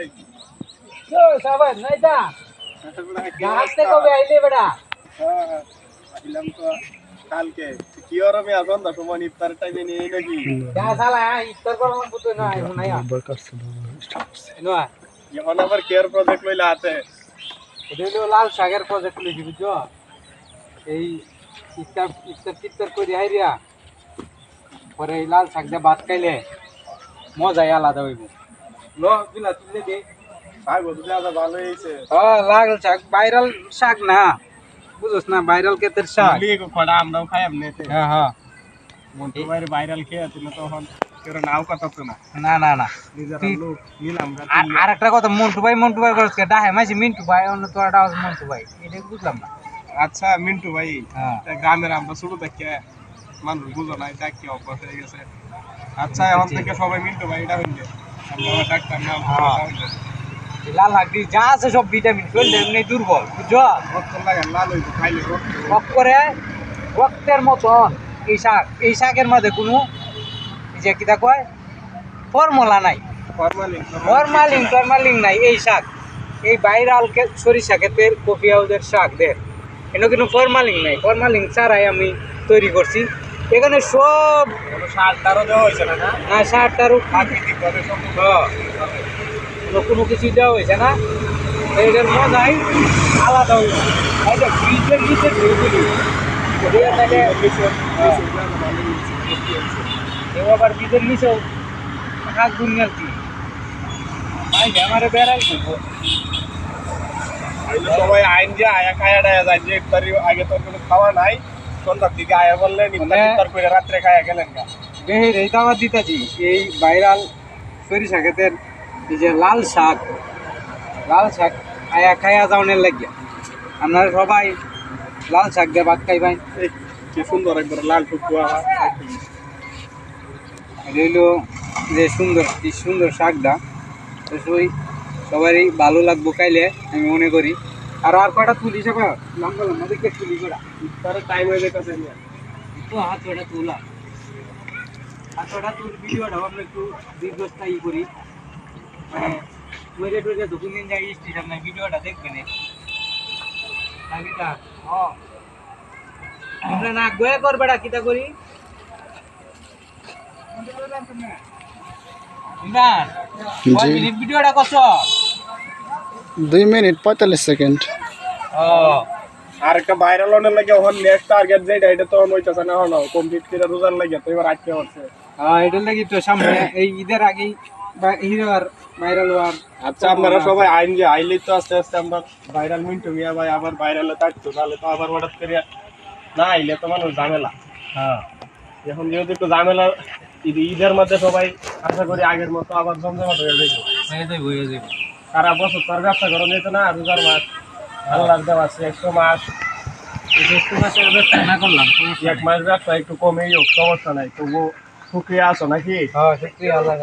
यो सावन नहीं था नाचते कब आइले बेटा আইলাম তো কালকে কি আর আমি এখন দশ মন ইফতার টাইমে নিয়ে নাকি क्या साला है इतर पर मन पुतो ना है ना यार नो এখন আবার কেয়ার প্রজেক্ট লইলা আছে রেলো লাল সাগর প্রজেক্ট লিখি বুঝছো এই ইফতার করে আইরিয়া পরে এই লাল শাক দিয়ে ভাত খাইলে মজাই আলাদা হইব লো বিলা তুলে দে শাক হতে দাদা ভালো হয়েছে লাল শাক ভাইরাল শাক না বুঝছ না ভাইরাল ক্ষেতের শাক লিগো খড়া আমরাও খাই এমনিতে হ্যাঁ হ্যাঁ মন্টু ভাইয়ের ভাইরাল খেয়ে তুমি তখন কেউ নাও কথা তো না না না না নিজের লোক নিলাম আর একটা কথা মন্টু ভাই করছ কে ডাহে মাঝে মিন্টু ভাই অন্য তোর ডাও মন্টু ভাই এটা বুঝলাম না আচ্ছা মিন্টু ভাই হ্যাঁ গ্রামের আমরা শুরু থেকে মানুষ বুঝো নাই ডাক কি অভ্যাস হয়ে গেছে আচ্ছা এখন থেকে সবাই মিন্টু ভাই এটা হইলে আমরা ডাক্তার নাম লাল হাগড়ি যা আছে সব ভিটামিন শরীর এমনি দুর্বল বুঝছো রক্ত লাগে লাল হইতো খাইলে রক্ত রক করে রক্তের মতন এই শাকের মধ্যে কোনো এই যে কিতা কয় ফর্মুলা নাই ফরমালিন নাই এই শাক এই ভাইরাল সরিষা ক্ষেতের কফি হাউসের শাক দেখ এনে কোনো ফরমালিন ছাড়াই আমি তৈরি করছি এখানে সব সার টারও দেওয়া হয়েছে না না সার টারও প্রাকৃতিকভাবে সব কোনো কিছু দেওয়া হয়েছে না এটার মজাই আলাদা হইব এটা ফ্রিজের নিচে ধুয়ে দিলি আবার ফ্রিজের নিচেও শাক দুনিয়ার কি আমার বেড়াই করবো সবাই আইন যে আয়া খায়া ডায়া যায় যে ইফতারি আগে তোর কোনো খাওয়া নাই সন্ধ্যার দিকে আয়া বললেন ইফতার করে রাত্রে খায়া গেলেন গা বেহের এই দাওয়াত দিতেছি এই ভাইরাল সরিষা ক্ষেতের এই যে লাল শাক আয়া খায়া যাওয়ার লাগিয়া আপনারা সবাই লাল শাক দিয়ে ভাত খাইবেন কি সুন্দর একবার লাল টুকুয়া রইল যে কি সুন্দর শাকটা সবারই ভালো লাগবো খাইলে আমি মনে করি আর কয়টা তুলি সব লম্বা দেখে তুলি করা ইফতারের টাইম হয়ে যেতেছে তো হাত ছটা তুল ভিডিওটাও আমরা একটু দীর্ঘস্থায়ী করি মানে টয়লেট যখন দিন যাই স্টেশন নাই ভিডিওটা দেখবেন আমরা না গোয়া করবেটা কিতা করি ভিডিওটা কত 2 মিনিট 45 সেকেন্ড আর একটা ভাইরাল হওয়ার লাগে এখন নেক্সট টার্গেট যেটা এটা তো হইতাছে না হলো কমপ্লিট করে রোজার লাগে তো এবার আটকে হচ্ছে এটার লাগি তো সামনে এই ঈদের আগেই হিরোর ভাইরাল হওয়ার আচ্ছা আপনারা সবাই আইন যে আইলেই তো আস্তে আস্তে আমরা ভাইরাল মিন্টু মিয়া ভাই আবার ভাইরালে থাকতো তাহলে তো আবার হঠাৎ করে না আইলে তো মানুষ ঝামেলা এখন যেহেতু একটু ঝামেলা ঈদের মধ্যে সবাই আশা করি আগের মতো আবার জমজমাট হয়ে যাবে সারা বছর তোর ব্যবসা করা যেত না রোজার মাস আল্লাহর দেওয়া আছে 100 মাস না করলাম 1 মাস ব্যবসা একটু কমেই হোক সমস্যা নাই তবু শুক্রিয়া আছো নাকি শুক্রিয়া আল্লাহ